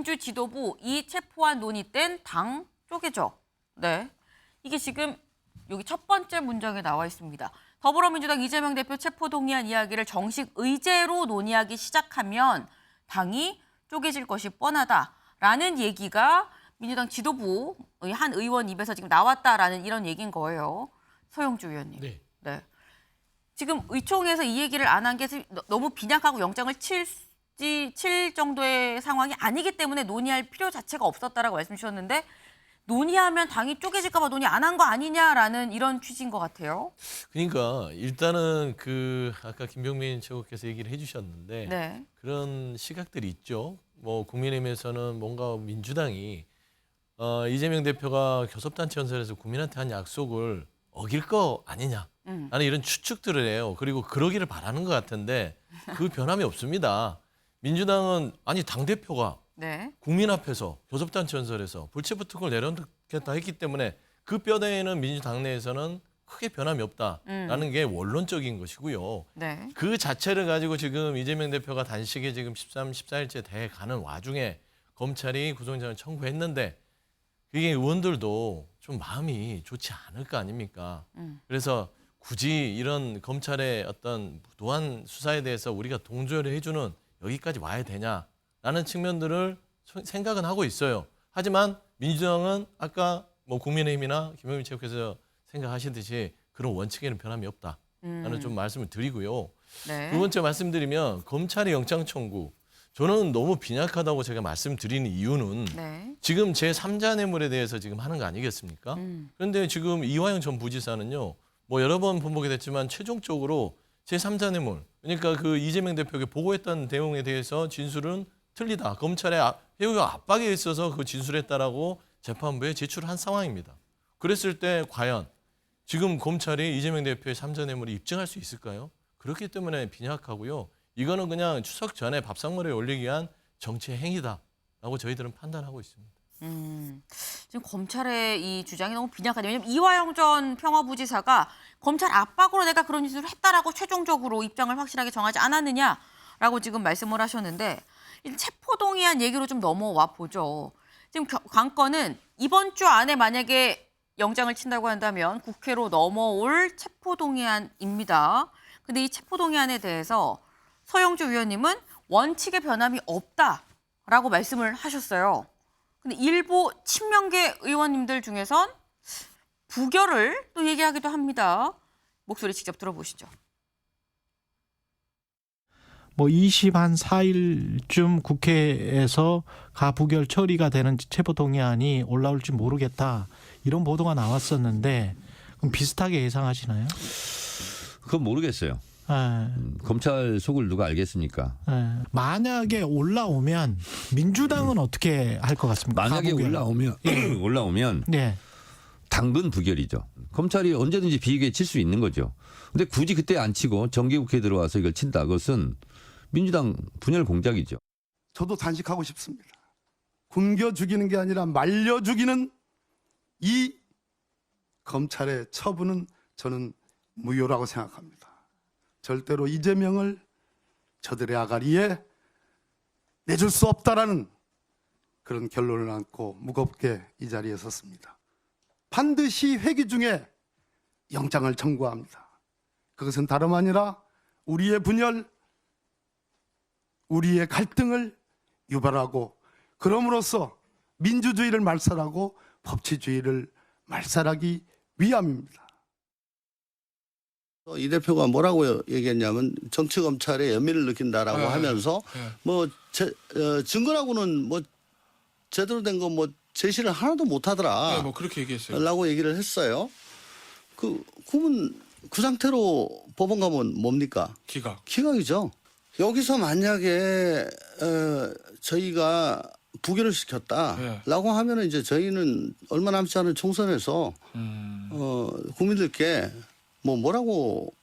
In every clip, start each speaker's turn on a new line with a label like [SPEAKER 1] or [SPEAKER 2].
[SPEAKER 1] 민주 지도부 이 체포안 논의 땐 당 쪼개죠. 네, 이게 지금 여기 첫 번째 문장에 나와 있습니다. 더불어민주당 이재명 대표 체포 동의안 이야기를 정식 의제로 논의하기 시작하면 당이 쪼개질 것이 뻔하다라는 얘기가 민주당 지도부의 한 의원 입에서 지금 나왔다라는 이런 얘기인 거예요. 서영주 의원님.
[SPEAKER 2] 네.
[SPEAKER 1] 네. 지금 의총에서 이 얘기를 안 한 게 너무 빈약하고 영장을 칠 정도의 상황이 아니기 때문에 논의할 필요 자체가 없었다라고 말씀 주셨는데 논의하면 당이 쪼개질까 봐 논의 안 한 거 아니냐라는 이런 취지인 것 같아요.
[SPEAKER 2] 그러니까 일단은 아까 김병민 최고께서 얘기를 해주셨는데
[SPEAKER 1] 네.
[SPEAKER 2] 그런 시각들이 있죠. 뭐 국민의힘에서는 뭔가 민주당이 이재명 대표가 교섭단체 연설에서 국민한테 한 약속을 어길 거 아니냐. 나는 이런 추측들을 해요. 그리고 그러기를 바라는 것 같은데 그 변함이 없습니다. 민주당은 아니 당대표가
[SPEAKER 1] 네.
[SPEAKER 2] 국민 앞에서 교섭단체 연설에서 불체포 특권을 내려놓겠다 했기 때문에 그 뼈대에는 민주당 내에서는 크게 변함이 없다라는 게 원론적인 것이고요.
[SPEAKER 1] 네.
[SPEAKER 2] 그 자체를 가지고 지금 이재명 대표가 단식에 지금 13, 14일째 돼 가는 와중에 검찰이 구속영장을 청구했는데 그게 의원들도 좀 마음이 좋지 않을 거 아닙니까? 그래서 굳이 이런 검찰의 어떤 무도한 수사에 대해서 우리가 동조를 해주는 여기까지 와야 되냐라는 측면들을 생각은 하고 있어요. 하지만 민주당은 아까 뭐 국민의힘이나 김영민 최고께서 생각하시듯이 그런 원칙에는 변함이 없다라는 좀 말씀을 드리고요.
[SPEAKER 1] 네.
[SPEAKER 2] 두 번째 말씀드리면 검찰의 영장 청구. 저는 너무 빈약하다고 제가 말씀드리는 이유는
[SPEAKER 1] 네.
[SPEAKER 2] 지금 제3자 뇌물에 대해서 지금 하는 거 아니겠습니까? 그런데 지금 이화영 전 부지사는요. 뭐 여러 번 번복이 됐지만 최종적으로 제3자 뇌물. 그러니까 그 이재명 대표에게 보고했던 내용에 대해서 진술은 틀리다. 검찰의 회유와 압박에 있어서 그 진술했다라고 재판부에 제출한 상황입니다. 그랬을 때 과연 지금 검찰이 이재명 대표의 3자 뇌물을 입증할 수 있을까요? 그렇기 때문에 빈약하고요. 이거는 그냥 추석 전에 밥상머리에 올리기 위한 정치 행위다라고 저희들은 판단하고 있습니다.
[SPEAKER 1] 지금 검찰의 이 주장이 너무 빈약하네요. 왜냐하면 이화영 전 평화부지사가 검찰 압박으로 내가 그런 짓을 했다라고 최종적으로 입장을 확실하게 정하지 않았느냐라고 지금 말씀을 하셨는데 체포동의안 얘기로 좀 넘어와 보죠. 지금 관건은 이번 주 안에 만약에 영장을 친다고 한다면 국회로 넘어올 체포동의안입니다. 근데 이 체포동의안에 대해서 서영주 의원님은 원칙의 변함이 없다라고 말씀을 하셨어요. 근데 일부 친명계 의원님들 중에선 부결을 또 얘기하기도 합니다. 목소리 직접 들어보시죠.
[SPEAKER 3] 뭐 24일쯤 국회에서 가부결 처리가 되는 체포동의안이 올라올지 모르겠다. 이런 보도가 나왔었는데 그럼 비슷하게 예상하시나요?
[SPEAKER 4] 그건 모르겠어요.
[SPEAKER 3] 네.
[SPEAKER 4] 검찰 속을 누가 알겠습니까?
[SPEAKER 3] 네. 만약에 올라오면 민주당은 어떻게 할 것 같습니까?
[SPEAKER 4] 만약에
[SPEAKER 3] 가부결.
[SPEAKER 4] 올라오면
[SPEAKER 3] 네.
[SPEAKER 4] 당근 부결이죠. 검찰이 언제든지 비기에 칠 수 있는 거죠. 근데 굳이 그때 안 치고 정기국회에 들어와서 이걸 친다. 그것은 민주당 분열 공작이죠.
[SPEAKER 5] 저도 단식하고 싶습니다. 굶겨 죽이는 게 아니라 말려 죽이는 이 검찰의 처분은 저는 무효라고 생각합니다. 절대로 이재명을 저들의 아가리에 내줄 수 없다라는 그런 결론을 안고 무겁게 이 자리에 섰습니다. 반드시 회기 중에 영장을 청구합니다. 그것은 다름 아니라 우리의 분열, 우리의 갈등을 유발하고 그럼으로써 민주주의를 말살하고 법치주의를 말살하기 위함입니다.
[SPEAKER 6] 이 대표가 뭐라고 얘기했냐면 정치검찰에 연민을 느낀다라고 하면서 뭐 증거라고는 뭐 제대로 된 거 뭐 제시를 하나도 못하더라.
[SPEAKER 7] 뭐 그렇게 얘기했어요.
[SPEAKER 6] 라고 얘기를 했어요. 그러면 그 상태로 법원 가면 뭡니까? 기각이죠. 여기서 만약에 저희가 부결을 시켰다라고 하면은 이제 저희는 얼마 남지 않은 총선에서 국민들께 뭐라고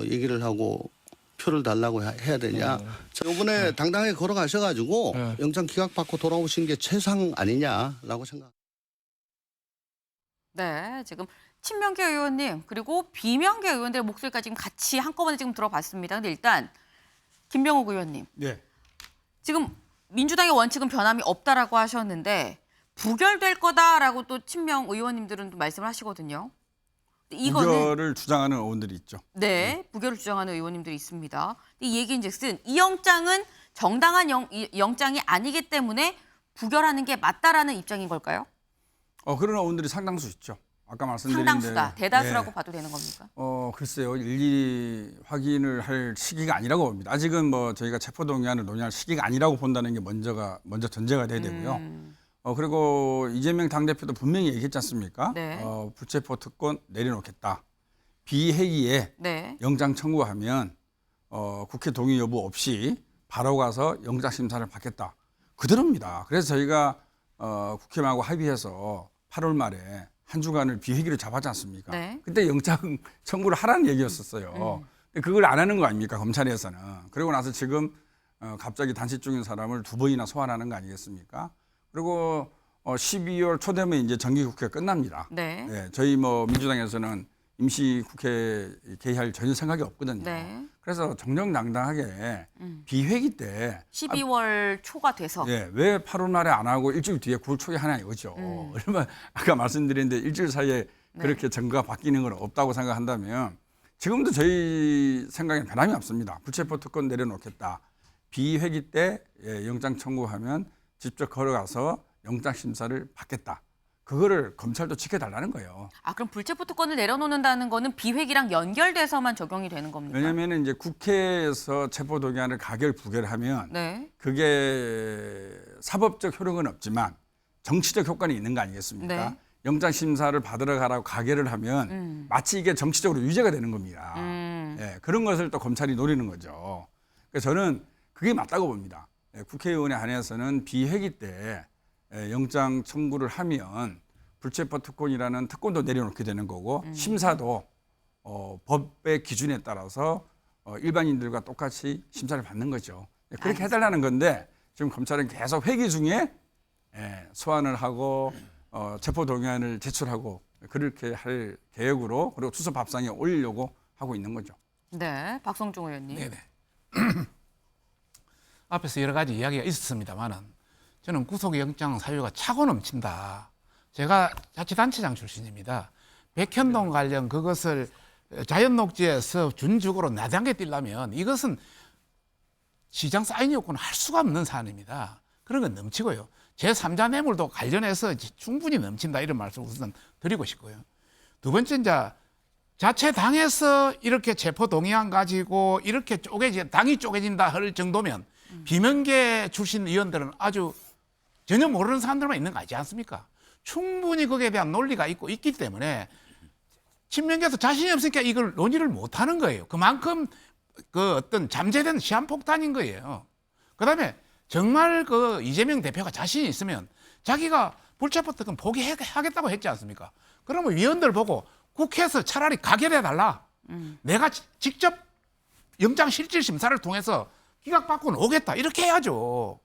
[SPEAKER 6] 얘기를 하고 표를 달라고 해야 되냐. 이번에 당당하게 걸어가셔가지고 영장 기각받고 돌아오신 게 최상 아니냐라고 생각.
[SPEAKER 1] 네, 지금 친명계 의원님 그리고 비명계 의원들의 목소리까지 지금 같이 한꺼번에 지금 들어봤습니다. 근데 일단 김병욱 의원님.
[SPEAKER 5] 네.
[SPEAKER 1] 지금 민주당의 원칙은 변함이 없다라고 하셨는데 부결될 거다라고 또 친명 의원님들은 또 말씀을 하시거든요. 이거는
[SPEAKER 7] 부결을 주장하는 의원들이 있죠.
[SPEAKER 1] 네, 부결을 주장하는 의원님들이 있습니다. 이 얘기인즉슨 이 영장은 정당한 영장이 아니기 때문에 부결하는 게 맞다라는 입장인 걸까요?
[SPEAKER 7] 그런 의원들이 상당수 있죠. 아까 말씀드린
[SPEAKER 1] 상당수다,
[SPEAKER 7] 대로.
[SPEAKER 1] 대다수라고
[SPEAKER 7] 네.
[SPEAKER 1] 봐도 되는 겁니까?
[SPEAKER 7] 글쎄요. 일일이 확인을 할 시기가 아니라고 봅니다. 아직은 뭐 저희가 체포동의안을 논의할 시기가 아니라고 본다는 게 먼저 전제가 돼야 되고요. 그리고 이재명 당대표도 분명히 얘기했지 않습니까?
[SPEAKER 1] 네.
[SPEAKER 7] 불체포 특권 내려놓겠다. 비회기에
[SPEAKER 1] 네.
[SPEAKER 7] 영장 청구하면 국회 동의 여부 없이 바로 가서 영장 심사를 받겠다. 그대로입니다. 그래서 저희가 국회하고 합의해서 8월 말에 한 주간을 비회기로 잡았지 않습니까?
[SPEAKER 1] 네.
[SPEAKER 7] 그때 영장 청구를 하라는 얘기였었어요. 근데 그걸 안 하는 거 아닙니까? 검찰에서는. 그러고 나서 지금 갑자기 단식 중인 사람을 2번이나 소환하는 거 아니겠습니까? 그리고 12월 초 되면 이제 정기국회가 끝납니다.
[SPEAKER 1] 네.
[SPEAKER 7] 네, 저희 뭐 민주당에서는 임시국회 개회할 전혀 생각이 없거든요.
[SPEAKER 1] 네.
[SPEAKER 7] 그래서 정정당당하게 비회기 때
[SPEAKER 1] 12월 초가 돼서
[SPEAKER 7] 예, 왜 8월 말에 안 하고 일주일 뒤에 9월 초에 하냐 이거죠. 얼마나 아까 말씀드렸는데 일주일 사이에 그렇게 정부가 바뀌는 건 없다고 생각한다면 지금도 저희 생각에는 변함이 없습니다. 불체포 특권 내려놓겠다. 비회기 때 영장 청구하면 직접 걸어가서 영장 심사를 받겠다. 그거를 검찰도 지켜달라는 거예요.
[SPEAKER 1] 그럼 불체포 특권을 내려놓는다는 거는 비회기랑 연결돼서만 적용이 되는 겁니까?
[SPEAKER 7] 왜냐하면 이제 국회에서 체포동의안을 가결 부결하면
[SPEAKER 1] 네.
[SPEAKER 7] 그게 사법적 효력은 없지만 정치적 효과는 있는 거 아니겠습니까?
[SPEAKER 1] 네.
[SPEAKER 7] 영장 심사를 받으러 가라고 가결을 하면 마치 이게 정치적으로 유죄가 되는 겁니다. 예, 그런 것을 또 검찰이 노리는 거죠. 그래서 저는 그게 맞다고 봅니다. 국회의원에 한해서는 비회기 때 영장 청구를 하면 불체포 특권이라는 특권도 내려놓게 되는 거고 심사도 법의 기준에 따라서 일반인들과 똑같이 심사를 받는 거죠. 그렇게 해달라는 건데 지금 검찰은 계속 회기 중에 소환을 하고 체포동의안을 제출하고 그렇게 할 계획으로 그리고 수사밥상에 올리려고 하고 있는 거죠.
[SPEAKER 1] 네, 박성중 의원님.
[SPEAKER 8] 네네. 앞에서 여러 가지 이야기가 있었습니다만은 저는 구속영장 사유가 차고 넘친다. 제가 자치단체장 출신입니다. 백현동 관련 그것을 자연녹지에서 준죽으로 나단계 뛸려면 이것은 시장 사인 요건을 할 수가 없는 사안입니다. 그런 건 넘치고요. 제3자 뇌물도 관련해서 충분히 넘친다 이런 말씀을 우선 드리고 싶고요. 두 번째 이제 자체 당에서 이렇게 체포 동의안 가지고 이렇게 당이 쪼개진다 할 정도면 비명계 출신 의원들은 아주 전혀 모르는 사람들만 있는 거 아니지 않습니까? 충분히 거기에 대한 논리가 있기 때문에 친명계에서 자신이 없으니까 이걸 논의를 못 하는 거예요. 그만큼 그 어떤 잠재된 시한폭탄인 거예요. 그다음에 정말 그 이재명 대표가 자신이 있으면 자기가 불체포 특권 포기하겠다고 했지 않습니까? 그러면 위원들 보고 국회에서 차라리 가결해달라. 내가 직접 영장실질심사를 통해서 기각받고 오겠다. 이렇게 해야죠.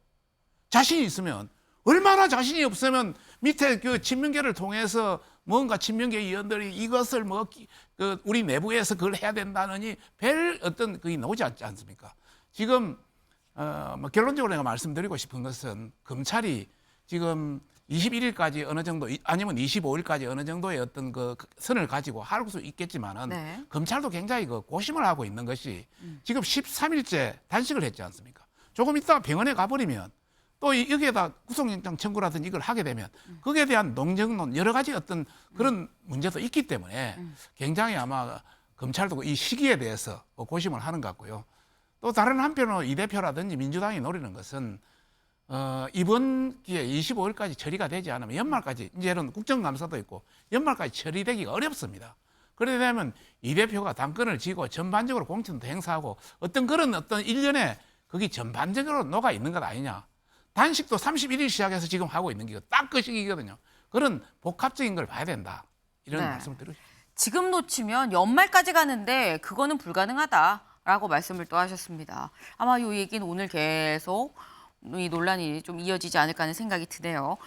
[SPEAKER 8] 자신이 있으면. 얼마나 자신이 없으면 밑에 그 친명계를 통해서 뭔가 친명계 의원들이 이것을 우리 내부에서 그걸 해야 된다느니 별 어떤 그게 나오지 않지 않습니까? 지금 결론적으로 내가 말씀드리고 싶은 것은 검찰이 지금 21일까지 어느 정도 아니면 25일까지 어느 정도의 어떤 그 선을 가지고 할 수 있겠지만은
[SPEAKER 1] 네.
[SPEAKER 8] 검찰도 굉장히 그 고심을 하고 있는 것이 지금 13일째 단식을 했지 않습니까? 조금 있다가 병원에 가버리면 또 여기에다 구속영장 청구라든지 이걸 하게 되면 거기에 대한 농정론 여러 가지 어떤 그런 문제도 있기 때문에 굉장히 아마 검찰도 이 시기에 대해서 고심을 하는 것 같고요. 또 다른 한편으로 이 대표라든지 민주당이 노리는 것은 이번 기회에 25일까지 처리가 되지 않으면 연말까지 이제는 국정감사도 있고 연말까지 처리되기가 어렵습니다. 그러게 되면 이 대표가 당권을 쥐고 전반적으로 공천도 행사하고 어떤 그런 어떤 일련의 그게 전반적으로 녹아 있는 것 아니냐. 단식도 31일 시작해서 지금 하고 있는 게 딱 그 시기거든요. 그런 복합적인 걸 봐야 된다. 이런
[SPEAKER 1] 네.
[SPEAKER 8] 말씀을 드리고 싶습니다.
[SPEAKER 1] 지금 놓치면 연말까지 가는데 그거는 불가능하다라고 말씀을 또 하셨습니다. 아마 이 얘기는 오늘 계속 이 논란이 좀 이어지지 않을까 하는 생각이 드네요.